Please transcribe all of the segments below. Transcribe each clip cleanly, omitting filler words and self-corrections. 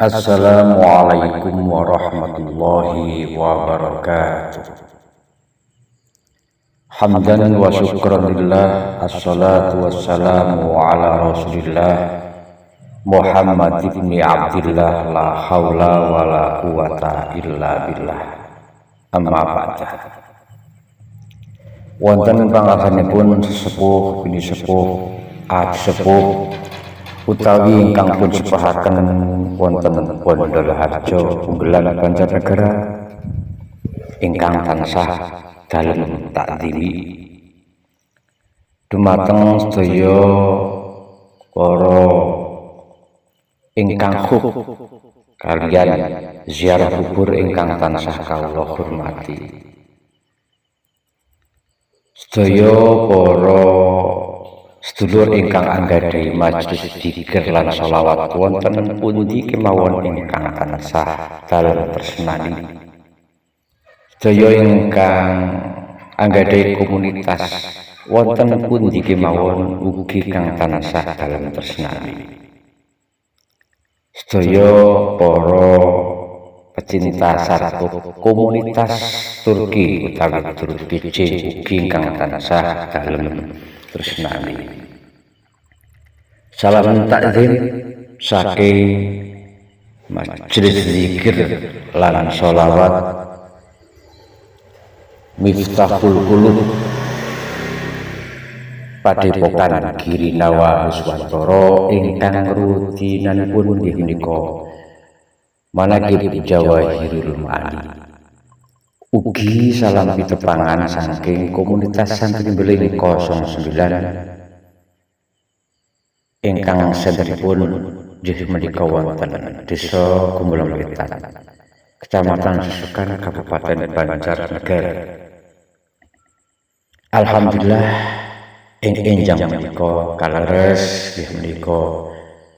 Assalamualaikum warahmatullahi wabarakatuh. Hamdan wa syukran lillah, assalatu wassalamu ala rasulillah Muhammad ibni Abdillah, la hawla wa la quwata illa billah. Amma ba'da. Wonten pangasanipun sesepuh bini sepuh sepuh utawi ingkang pun sepahaken wonten Pondok Harjo Unggelan Banjarnegara ingkang tansah dalem takdimi dumateng sedaya para ingkang huk kalian ziarah kubur ingkang tansah kawula hormati, sedaya para sedulur ingkang anggadhahi majelis dzikir lan sholawat wonten pundi kemawon ingkang tansah dalem tresnani, sedaya ingkang anggadhahi komunitas wonten pundi kemawon ugi kang tansah dalem tresnani, sedaya para pecinta sarta komunitas Turki utawi Turki ugi ingkang tansah dalem tresnani. Salam takzim saking majelis zikir lan sholawat Miftahul Qulub Padepokan Girinawa Huswantara ingkang rutinanipun inggih menika Manaqib Jawahirul Ma'ani. Ugi salam pitepangan saking komunitas santri beling 09 ingkang senteripun inggih menika wonten Desa Gumulung Wetan, Kecamatan Susukan, Kabupaten Banjarnegara. Alhamdulillah ing enjang menika kaleres inggih menika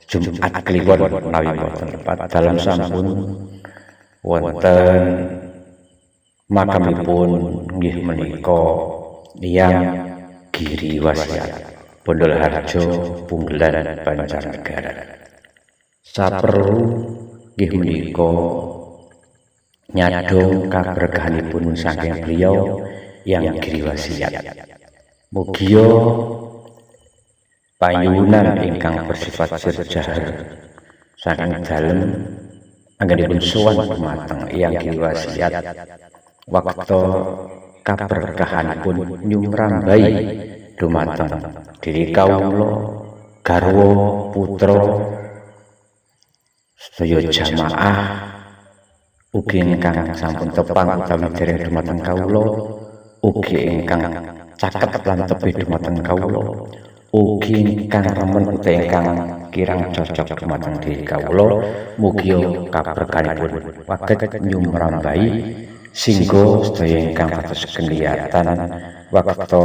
Jumat Kliwon menawi boten lepat dalam sampun wonten makamipun inggih menika Hyang Giri Wasiat Pondok Harjo Unggelan Banjarnegara. Saperlu inggih menika nyadong kaberkahanipun saking beliau Hyang Giri Wasiat. Mugia payunan ingkang bersifat sirjahar saking dalem anggenipun sowan dumateng Hyang Giri Wasiat waktu kaberkahanipun nyumrambai dumateng diri kawula garwa putra sedaya jamaah ugi ingkang sampun tepang utawi dereng dumateng kawula, ugi ingkang caket lan tebih dumateng kawula, ugi ingkang remen utawi ingkang kirang cocok dumateng diri kawula. Mugi kaberkahanipun waget nyumrambai singgo sedaya ingkang kados kelihatan waktu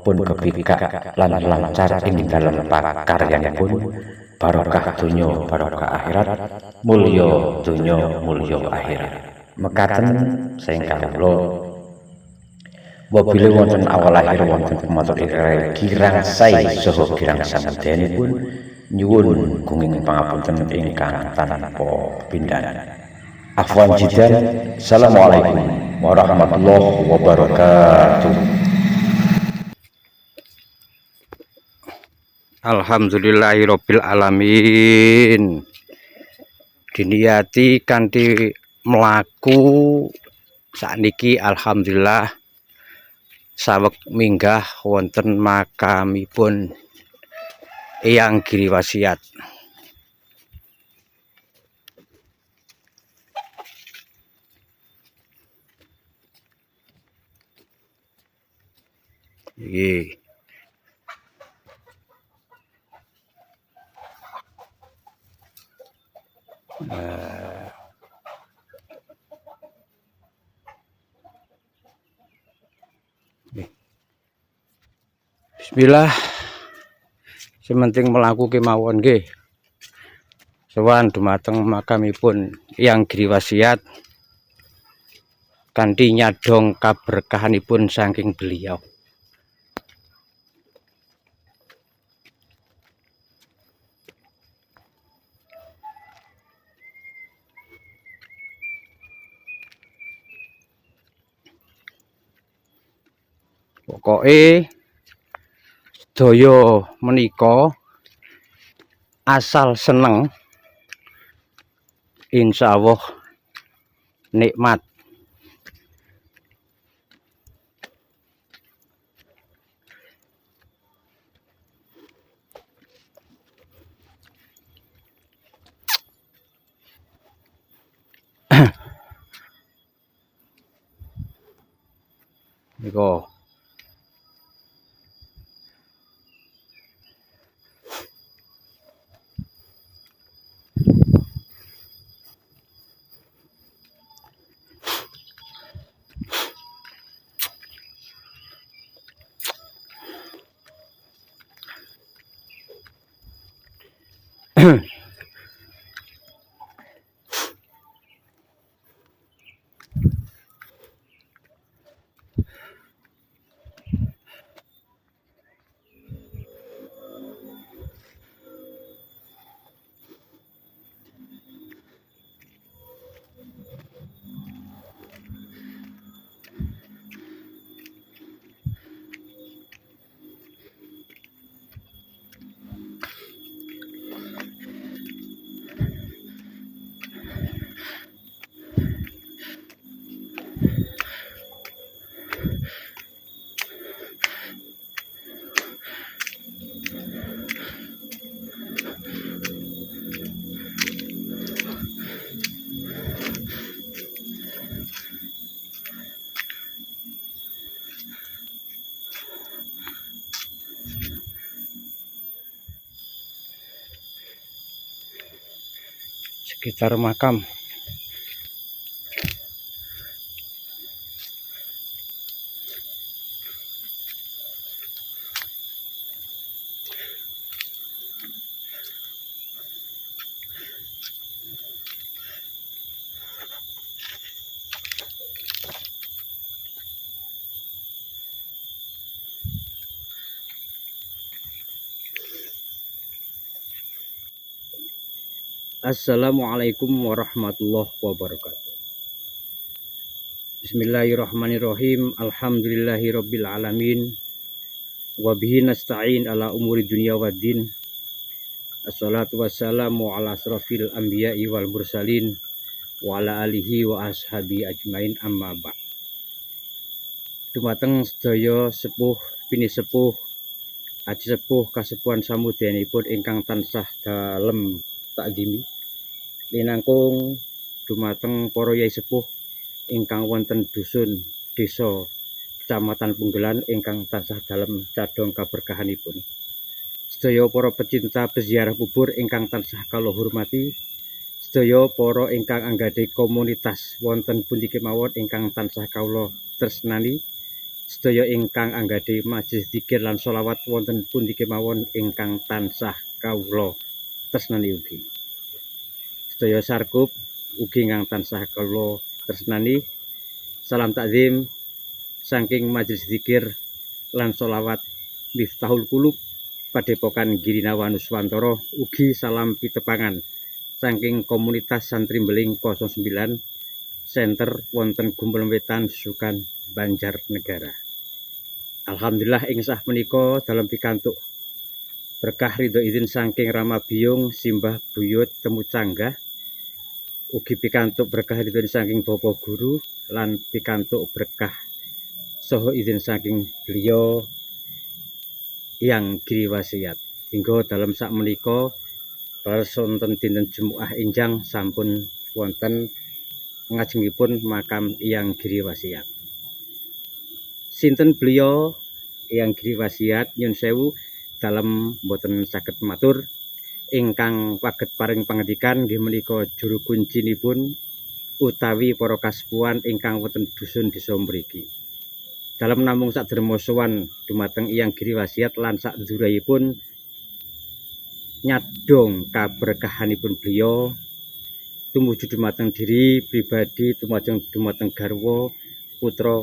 pun kebikak lan lancar ing dalem pakaryanipun, barokah donya barokah akhirat, mulya donya mulya akhirat. Mekaten saeng kawula wabile wonten awal akhir wonten pematur kirang sae saha kirang samudayanipun nyuwun gunging pangapunten ingkang tanpa pindhan. Afwan jidan. Assalamualaikum warahmatullahi wabarakatuh. Alhamdulillahirabbil alamin. Diniati kanthi mlaku sakniki alhamdulillah saweg minggah wonten makamipun Hyang Giri Wasiat. Iki bismillah, sementing melaku kemawon nggih. Sowan dumateng makamipun Hyang Giri Wasiat kanthi nyadong kaberkahanipun saking beliau. Pokoke sedaya menika asal seneng insyaallah nikmat. Niko sekitar makam. Assalamualaikum warahmatullahi wabarakatuh. Bismillahirrahmanirrahim. Alhamdulillahirabbil alamin. Wa bihi nasta'in ala umuri dunya waddin. Assalatu wassalamu ala asrofil anbiya'i wal mursalin wa ala alihi wa ashabi ajmain, amma ba'd. Dumateng sedaya sepuh pini sepuh aji sepuh kasepuhan samudyanipun ingkang tansah dalem takdimi linangkung dumateng para yai sepuh ingkang wonten dusun desa Kecamatan Punggelan ingkang tansah dalem cadhong kaberkahanipun. Sedaya para pecinta peziarah kubur ingkang tansah kula hormati, sedaya para ingkang anggadhe komunitas wonten pundi kemawon ingkang tansah kula tresnani, sedaya ingkang anggadhe majelis dzikir lan sholawat wonten pundi kemawon ingkang tansah kula tresnani ugi. Sedaya sarkup ugi ingkang tansah kula tresnani, salam takzim saking majelis dzikir lan sholawat Miftahul Qulub Padepokan Girinawa Nuswantara, ugi salam pitepangan saking komunitas Santri Beling 09 Center wonten Gumpel Wetan Sukan Banjarnegara. Alhamdulillah ing sah menika dalam pikantuk berkah ridho izin saking Rama Biyung Simbah Buyut Temu Canggah, ugi pikantuk berkah ridho saking Bapak Guru lan pikantuk berkah soho izin saking beliau yang Giriwasiat. Hingga dalam sak menika wonten dinten Jumat enjang sampun wonten ngajengipun makam yang Giriwasiat. Sinten beliau yang Giriwasiat? Nyun sewu dalem boten saged matur, ingkang waget paring pangandikan nggih menika juru kuncinipun utawi para kasepuhan ingkang wonten dusun desa mriki. Dalam namung saderma sowan dumateng Eyang Giriwasiat lan sadurungipun nyadong kaberkahanipun beliau tumuju dumateng diri pribadi, dumateng garwa putra,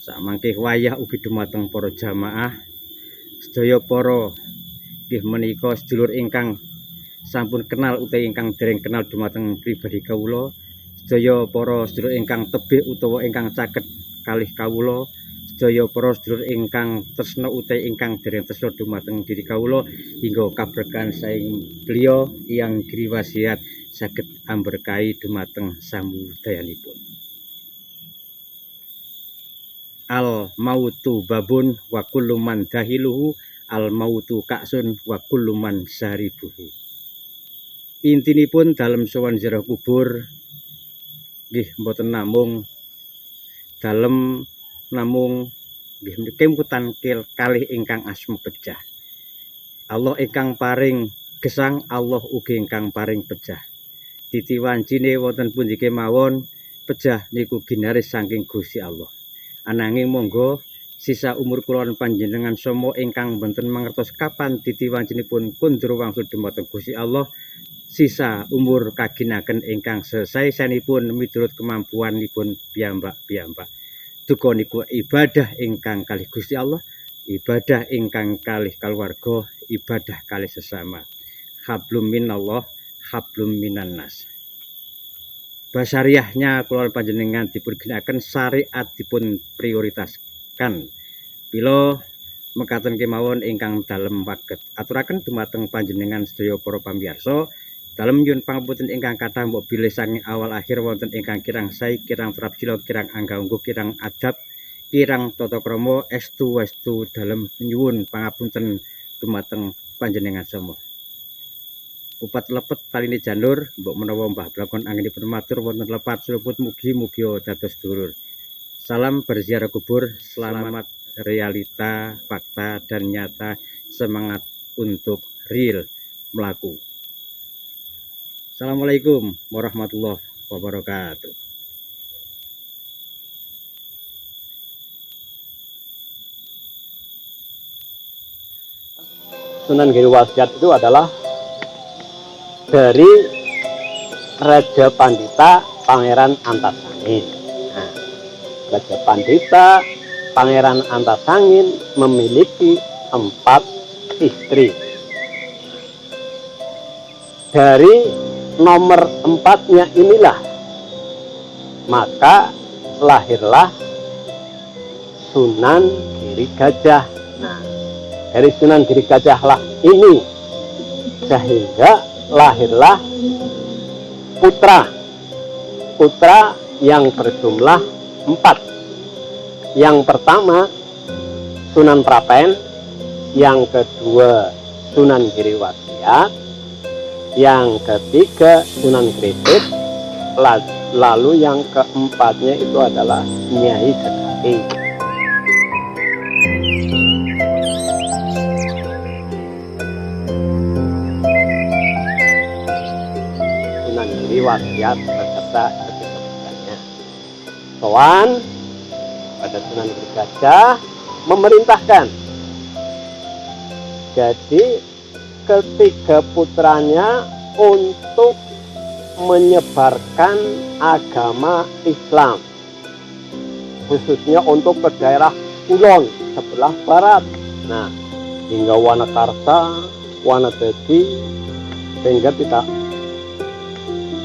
samangke wayah ugi dumateng para jamaah sedaya para nggih menika sedulur ingkang sampun kenal utawi ingkang dereng kenal dumateng pribadi kawula, sedaya para sedulur ingkang tebih utawa ingkang caket kalih kawula, sedaya para sedulur ingkang tresna utawi ingkang dereng tresna dumateng diri kawula hingga kaberkahan saing beliau yang griwasiat saged amberkahi dumateng samudayanipun. Al mautu babun wa kullu man dahiluhu, al mautu ka'sun wa kullu man syaribuhu. Intinipun dalem sowan ziarah kubur nggih mboten namung dalem namung nggih kemutan kalih ingkang asma pejah. Allah ingkang paring gesang, Allah ugi ingkang paring pejah. Titi wancine wonten pundi kemawon pejah niku ginaris saking Gusti Allah. Ananging monggo sisa umur kula panjenengan somo ingkang boten mangertos kapan titi wancinipun kundur wangsul dumateng Gusti Allah. Sisa umur kaginaken ingkang sesaesanipun miturut kemampuanipun piyambak-piyambak. Duka niku ibadah ingkang kalih Gusti Allah, ibadah ingkang kalih kaluwarga, ibadah kalih sesama. Hablum minallah, hablum minannas. Basariahnya kula panjenengan dipun ginakaken, syariat dipun prioritaskan. Bila mekaten kemawon ingkang dalem waget aturaken dumateng panjenengan sedaya para pamirsa. Dalem nyuwun pangapunten ingkang kathah mbok bilih saking awal akhir wonten ingkang kirang sae, kirang trapsila, kirang angganggu, kirang adab, kirang tata krama, estu westu dalem nyuwun pangapunten dumateng panjenengan semua. Upat lepet taline janur, mbok menawa mbah blakon anggenipun matur wonten lepat seluput mugi-mugi dados dulur. Salam berziarah kubur, selamat realita, fakta dan nyata, semangat untuk real melaku. Assalamualaikum warahmatullahi wabarakatuh. Sunan Giriwasiat itu adalah dari Raja Pandita Pangeran Antasangin. Nah, Raja Pandita Pangeran Antasangin memiliki 4 istri. Dari nomor 4-nya inilah maka lahirlah Sunan Giri Gajah. Nah, dari Sunan Giri Gajah lah ini sehingga lahirlah putra yang berjumlah 4. Yang pertama Sunan Prapen, yang kedua Sunan Giriwasiat, yang ketiga Sunan Gredit, lalu yang keempatnya itu adalah Nyai Kedati. Sunan Giriwasiat beserta ketiga-tiganya. Sowan pada Sunan Giri Gajah memerintahkan. Jadi ketiga putranya untuk menyebarkan agama Islam, khususnya untuk ke daerah Kulon sebelah barat. Nah, hingga Wanakarsa, Wanadadi, sehingga tidak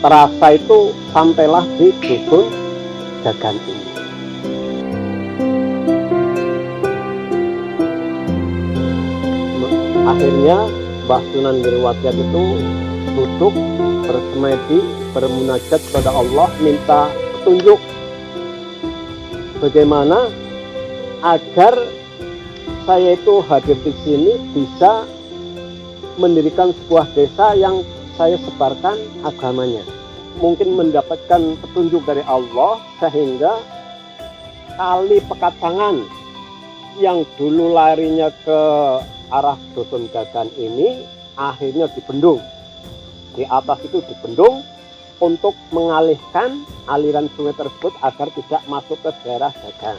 terasa itu sampailah di dusun Jagan ini. Akhirnya Mbah Sunan Giriwasiat itu duduk bersemedi, bermunajat kepada Allah, minta petunjuk bagaimana agar saya itu hadir di sini bisa mendirikan sebuah desa yang saya sebarkan agamanya. Mungkin mendapatkan petunjuk dari Allah sehingga kali Pekatangan yang dulu larinya ke arah dusun Jagan ini akhirnya dibendung. Di atas itu dibendung untuk mengalihkan aliran sungai tersebut agar tidak masuk ke daerah Jagan.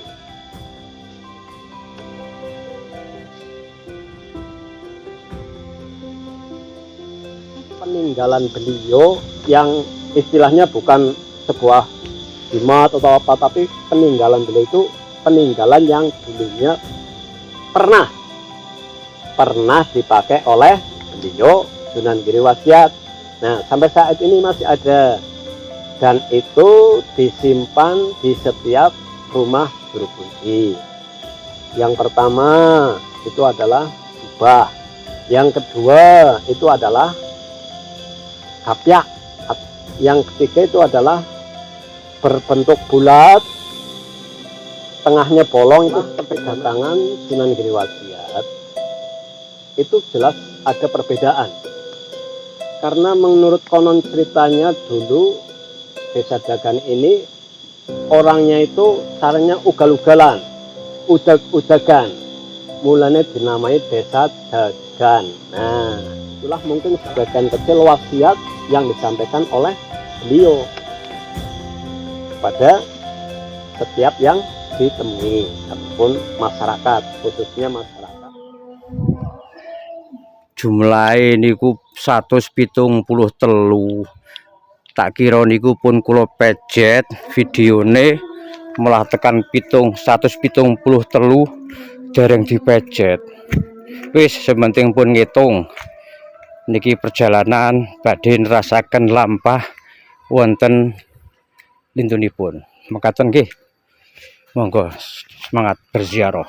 Peninggalan beliau yang istilahnya bukan sebuah jimat atau apa, tapi peninggalan beliau itu peninggalan yang dulunya pernah dipakai oleh beliau Sunan Giriwasiat. Nah, sampai saat ini masih ada, dan itu disimpan di setiap rumah guru kunci. Yang pertama itu adalah jubah, yang kedua itu adalah kapyak, yang ketiga itu adalah berbentuk bulat, tengahnya bolong, itu seperti datangan Sunan Giriwasiat. Itu jelas ada perbedaan, karena menurut konon ceritanya dulu Desa Dagan ini orangnya itu caranya ugal-ugalan, udag-udagan, mulanya dinamai Desa Dagan. Nah, itulah mungkin sebagian kecil wasiat yang disampaikan oleh beliau pada setiap yang ditemui ataupun masyarakat, khususnya masyarakat. Jumlahe niku 173. Tak kira niku pun kula pejet videone malah tekan 173 dereng dipejet. Wis sementing pun ngitung niki perjalanan badhe nerasaken lampah wonten lintunipun. Mekaten nggih. Monggo semangat berziarah.